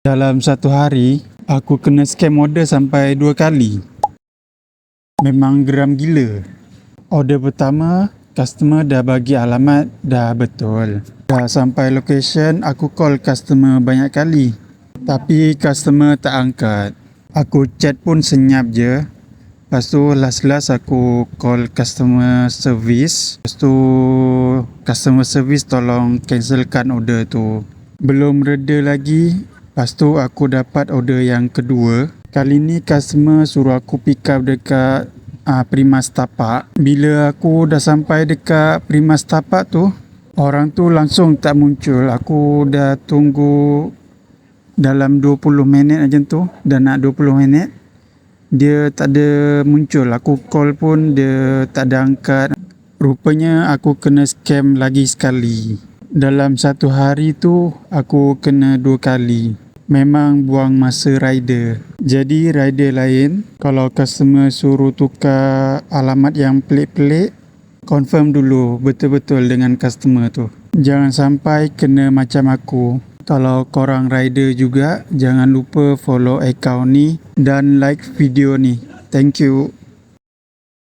Dalam satu hari, aku kena scam order sampai 2 kali. Memang geram gila. Order pertama, customer dah bagi alamat dah betul. Dah sampai location, aku call customer banyak kali. Tapi customer tak angkat. Aku chat pun senyap je. Lepas tu last aku call customer service. Lepas tu customer service tolong cancelkan order tu. Belum reda lagi. Lepas tu aku dapat order yang kedua. Kali ni customer suruh aku pick up dekat Primas Tapak. Bila aku dah sampai dekat Primas Tapak tu, orang tu langsung tak muncul. Aku dah tunggu dalam 20 minit macam tu. Dah nak 20 minit. Dia tak ada muncul. Aku call pun dia tak ada angkat. Rupanya aku kena scam lagi sekali. Dalam satu hari tu aku kena 2 kali. Memang buang masa rider. Jadi rider lain, kalau customer suruh tukar alamat yang pelik-pelik, confirm dulu betul-betul dengan customer tu. Jangan sampai kena macam aku. Kalau korang rider juga, jangan lupa follow account ni dan like video ni. Thank you.